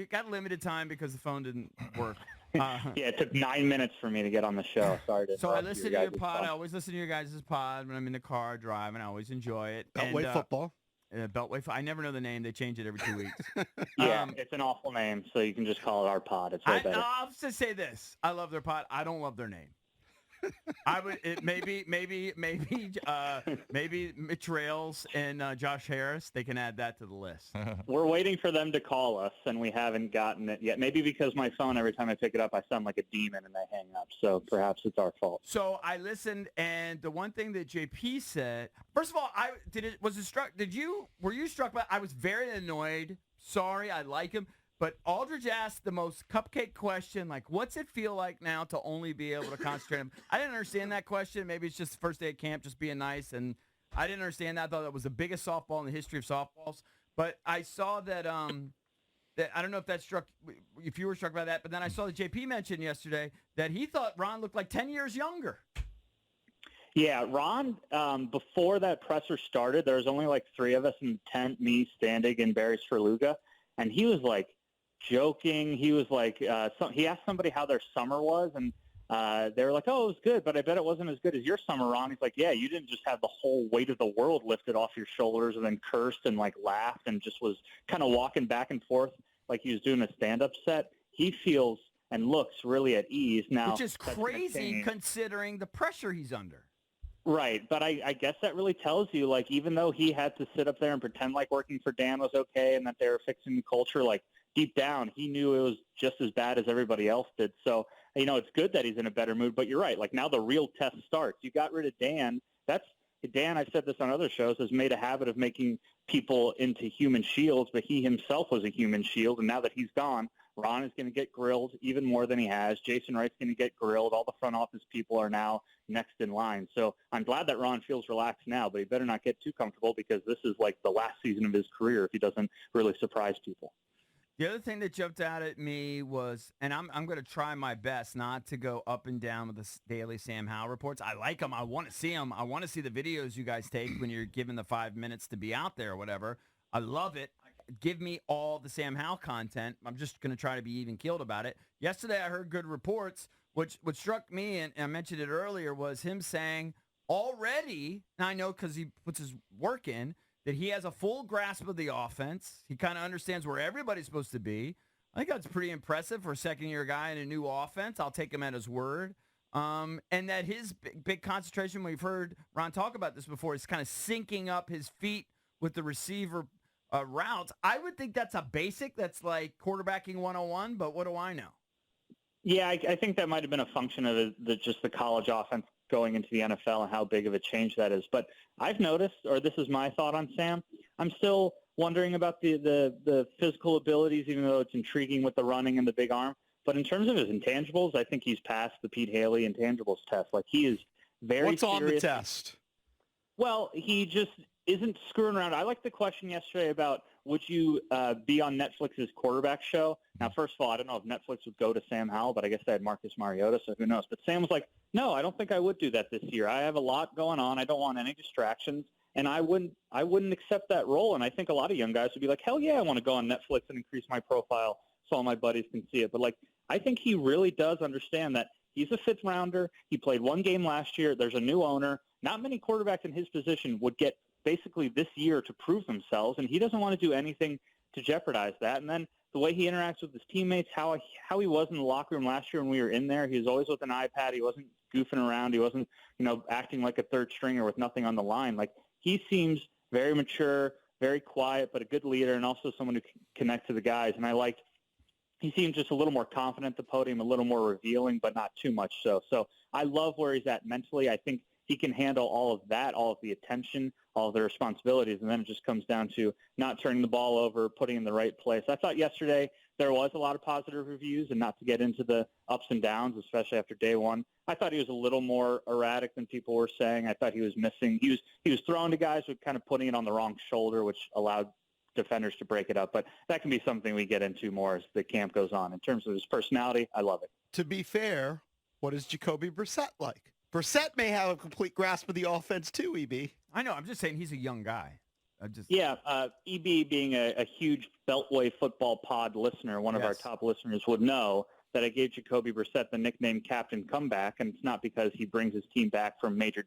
We got limited time because the phone didn't work. Yeah, it took 9 minutes for me to get on the show. Sorry to So I interrupt listen to your pod. I always listen to your guys' pod when I'm in the car driving. I always enjoy it. Beltway football. Beltway. I never know the name. They change it every 2 weeks. Yeah, it's an awful name, so you can just call it our pod. It's way better. I'll just say this: I love their pod. I don't love their name. I would maybe Mitch Rails and Josh Harris. They can add that to the list. We're waiting for them to call us, and we haven't gotten it yet. Maybe because my phone, every time I pick it up, I sound like a demon and they hang up. So perhaps it's our fault. So I listened, and the one thing that JP said. First of all, were you struck by? I was very annoyed. Sorry, I like him. But Aldridge asked the most cupcake question, like, what's it feel like now to only be able to concentrate? I didn't understand that question. Maybe it's just the first day of camp, just being nice. And I didn't understand that. I thought that was the biggest softball in the history of softballs. But I saw that, that I don't know if you were struck by that, but then I saw that JP mentioned yesterday that he thought Ron looked like 10 years younger. Yeah, Ron, before that presser started, there was only like 3 of us in the tent, me, Standig, and Barry Sferluga. And he was like, joking. He was like, he asked somebody how their summer was, and they were like, oh, it was good, but I bet it wasn't as good as your summer, Ron. He's like, yeah, you didn't just have the whole weight of the world lifted off your shoulders and then cursed and like laughed and just was kind of walking back and forth like he was doing a stand-up set. He feels and looks really at ease now. Which is crazy considering the pressure he's under. Right, but I guess that really tells you, like, even though he had to sit up there and pretend like working for Dan was okay and that they were fixing the culture, like, deep down, he knew it was just as bad as everybody else did. So, it's good that he's in a better mood. But you're right. Like, now the real test starts. You got rid of Dan. Dan, I've said this on other shows, has made a habit of making people into human shields, but he himself was a human shield. And now that he's gone, Ron is going to get grilled even more than he has. Jason Wright's going to get grilled. All the front office people are now next in line. So I'm glad that Ron feels relaxed now, but he better not get too comfortable because this is like the last season of his career if he doesn't really surprise people. The other thing that jumped out at me was, and I'm going to try my best not to go up and down with the daily Sam Howell reports. I like them. I want to see them. I want to see the videos you guys take when you're given the 5 minutes to be out there or whatever. I love it. Give me all the Sam Howell content. I'm just going to try to be even keeled about it. Yesterday I heard good reports. What struck me, and I mentioned it earlier, was him saying already, and I know because he puts his work in, that he has a full grasp of the offense. He kind of understands where everybody's supposed to be. I think that's pretty impressive for a second-year guy in a new offense. I'll take him at his word. And that his big concentration, we've heard Ron talk about this before, is kind of syncing up his feet with the receiver routes. I would think that's a basic. That's like quarterbacking 101, but what do I know? Yeah, I think that might have been a function of just the college offense going into the NFL and how big of a change that is. But I've noticed, or this is my thought on Sam, I'm still wondering about the physical abilities, even though it's intriguing with the running and the big arm. But in terms of his intangibles, I think he's passed the Pete Hailey intangibles test. Like, he is very What's serious. on the test? Well, he just isn't screwing around. I liked the question yesterday about would you be on Netflix's quarterback show? Now, first of all, I don't know if Netflix would go to Sam Howell, but I guess they had Marcus Mariota, so who knows. But Sam was like, no, I don't think I would do that this year. I have a lot going on. I don't want any distractions, and I wouldn't accept that role. And I think a lot of young guys would be like, hell yeah, I want to go on Netflix and increase my profile so all my buddies can see it. But, like, I think he really does understand that he's a fifth rounder. He played one game last year. There's a new owner. Not many quarterbacks in his position would get basically this year to prove themselves, and he doesn't want to do anything to jeopardize that. And then the way he interacts with his teammates, how he was in the locker room last year when we were in there, he was always with an iPad. He wasn't goofing around. He wasn't, acting like a third stringer with nothing on the line. Like, he seems very mature, very quiet, but a good leader, and also someone who can connect to the guys. And he seemed just a little more confident at the podium, a little more revealing, but not too much so. So I love where he's at mentally. I think he can handle all of that, all of the attention, all of the responsibilities, and then it just comes down to not turning the ball over, putting in the right place. I thought yesterday there was a lot of positive reviews, and not to get into the ups and downs, especially after day one. I thought he was a little more erratic than people were saying. I thought he was missing. He was throwing to guys with kind of putting it on the wrong shoulder, which allowed defenders to break it up. But that can be something we get into more as the camp goes on. In terms of his personality, I love it. To be fair, what is Jacoby Brissette like? Brissette may have a complete grasp of the offense too, EB. I know. I'm just saying he's a young guy. Yeah, EB being a huge Beltway football pod listener, one of our top listeners would know that I gave Jacoby Brissette the nickname Captain Comeback, and it's not because he brings his team back from major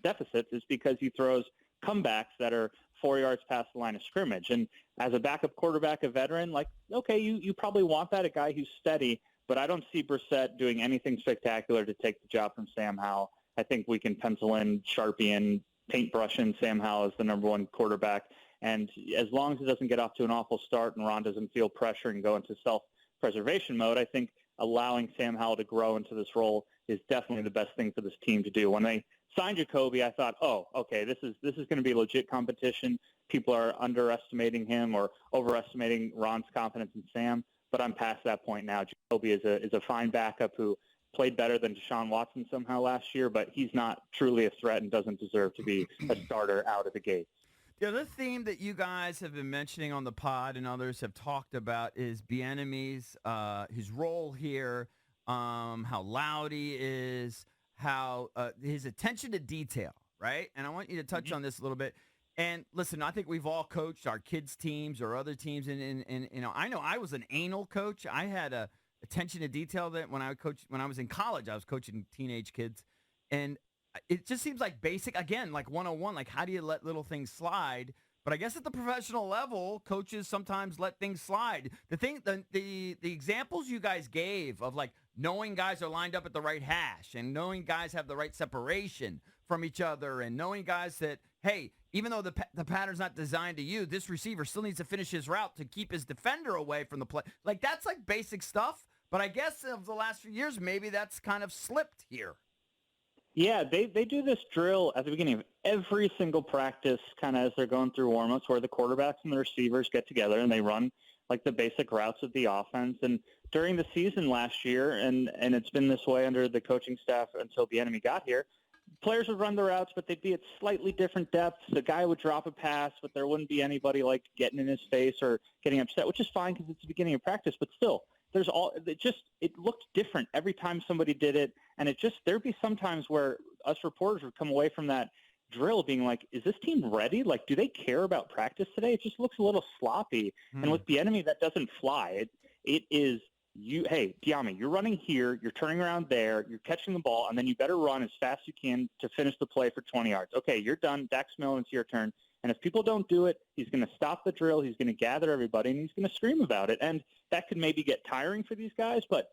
deficits. It's because he throws comebacks that are 4 yards past the line of scrimmage. And as a backup quarterback, a veteran, like, okay, you probably want that, a guy who's steady, but I don't see Brissette doing anything spectacular to take the job from Sam Howell. I think we can pencil in Sharpie and paintbrush in Sam Howell as the number one quarterback. And as long as it doesn't get off to an awful start and Ron doesn't feel pressure and go into self-preservation mode, I think allowing Sam Howell to grow into this role is definitely the best thing for this team to do. When they signed Jacoby, I thought, oh, okay, this is going to be legit competition. People are underestimating him or overestimating Ron's confidence in Sam. But I'm past that point now. Jacoby is a fine backup who played better than Deshaun Watson somehow last year, but he's not truly a threat and doesn't deserve to be a starter out of the gate. The other theme that you guys have been mentioning on the pod and others have talked about is Bieniemy's his role here, how loud he is, how his attention to detail, right? And I want you to touch on this a little bit. And listen, I think we've all coached our kids' teams or other teams, and I know I was an anal coach. I had a attention to detail that when I was in college, I was coaching teenage kids, and it just seems like basic, again, like 101, like how do you let little things slide? But I guess at the professional level, coaches sometimes let things slide. The examples you guys gave of like knowing guys are lined up at the right hash and knowing guys have the right separation from each other and knowing guys that, hey, even though the pattern's not designed to you, this receiver still needs to finish his route to keep his defender away from the play. Like, that's like basic stuff. But I guess of the last few years, maybe that's kind of slipped here. Yeah, they do this drill at the beginning of every single practice, kind of as they're going through warm-ups, where the quarterbacks and the receivers get together and they run like the basic routes of the offense. And during the season last year, and it's been this way under the coaching staff until Bieniemy got here, players would run the routes, but they'd be at slightly different depths. The guy would drop a pass, but there wouldn't be anybody like getting in his face or getting upset, which is fine because it's the beginning of practice. But still, it looked different every time somebody did it, and there'd be some times where us reporters would come away from that drill being like, is this team ready? Like, do they care about practice today? It just looks a little sloppy. And with Bieniemy, that doesn't fly. It is. Hey, Diami, you're running here, you're turning around there, you're catching the ball, and then you better run as fast as you can to finish the play for 20 yards. Okay, you're done. Dax Millen, it's your turn. And if people don't do it, he's going to stop the drill, he's going to gather everybody, and he's going to scream about it. And that could maybe get tiring for these guys, but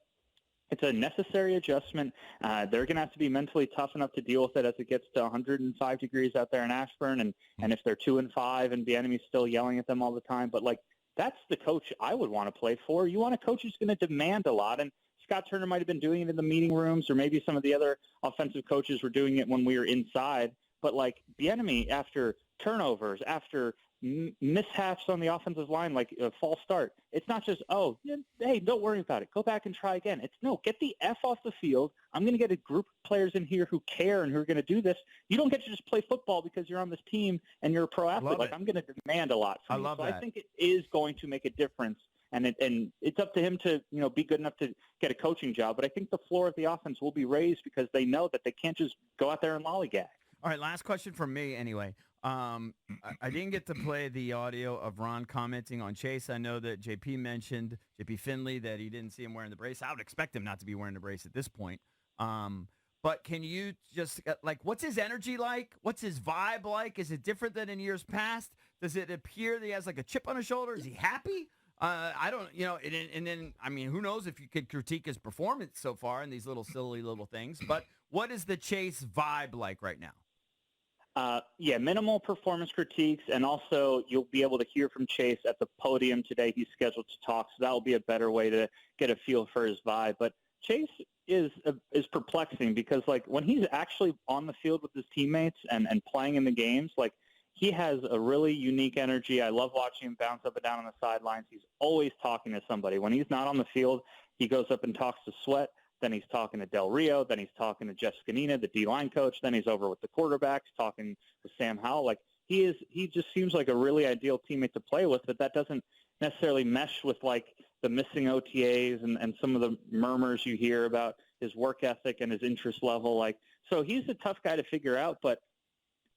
it's a necessary adjustment. They're going to have to be mentally tough enough to deal with it as it gets to 105 degrees out there in Ashburn, and if they're 2-5 and the enemy's still yelling at them all the time. But, like, that's the coach I would want to play for. You want a coach who's going to demand a lot, and Scott Turner might have been doing it in the meeting rooms, or maybe some of the other offensive coaches were doing it when we were inside. But, like, Bieniemy, after turnovers, after mishaps on the offensive line, like a false start, it's not just, oh, hey, don't worry about it. Go back and try again. It's, no, get the F off the field. I'm going to get a group of players in here who care and who are going to do this. You don't get to just play football because you're on this team and you're a pro athlete. Like, I'm going to demand a lot from you. So I think it is going to make a difference. And it's up to him to, be good enough to get a coaching job. But I think the floor of the offense will be raised because they know that they can't just go out there and lollygag. All right, last question from me anyway. I didn't get to play the audio of Ron commenting on Chase. I know that JP mentioned, JP Finley, that he didn't see him wearing the brace. I would expect him not to be wearing the brace at this point. But can you just, like, what's his energy like? What's his vibe like? Is it different than in years past? Does it appear that he has, like, a chip on his shoulder? Is he happy? I don't, and then, I mean, who knows if you could critique his performance so far in these silly little things. But what is the Chase vibe like right now? Minimal performance critiques, and also you'll be able to hear from Chase at the podium today. He's scheduled to talk, so that will be a better way to get a feel for his vibe. But Chase is perplexing because, like, when he's actually on the field with his teammates and playing in the games, like, he has a really unique energy. I love watching him bounce up and down on the sidelines. He's always talking to somebody. When he's not on the field, he goes up and talks to Sweat. Then he's talking to Del Rio. Then he's talking to Jeff Scanina, the D-line coach. Then he's over with the quarterbacks talking to Sam Howell. Like, he just seems like a really ideal teammate to play with, but that doesn't necessarily mesh with, like, the missing OTAs and some of the murmurs you hear about his work ethic and his interest level. Like, so he's a tough guy to figure out, but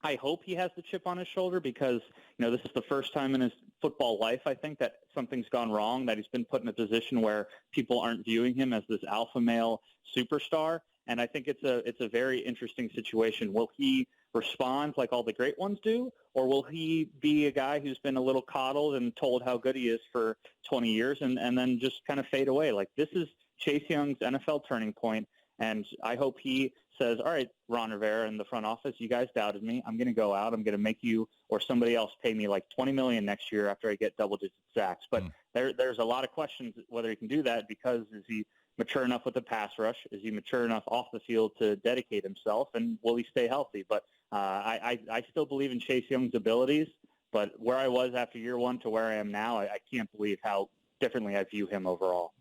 I hope he has the chip on his shoulder because, this is the first time in his football life, I think, that something's gone wrong, that he's been put in a position where people aren't viewing him as this alpha male superstar. And I think it's a very interesting situation. Will he respond like all the great ones do, or will he be a guy who's been a little coddled and told how good he is for 20 years and then just kind of fade away? Like, this is Chase Young's NFL turning point, and I hope he says, all right, Ron Rivera in the front office, you guys doubted me. I'm going to go out. I'm going to make you or somebody else pay me like $20 million next year after I get double-digit sacks. But there's a lot of questions whether he can do that, because is he mature enough with the pass rush? Is he mature enough off the field to dedicate himself? And will he stay healthy? But I still believe in Chase Young's abilities. But where I was after year one to where I am now, I can't believe how differently I view him overall.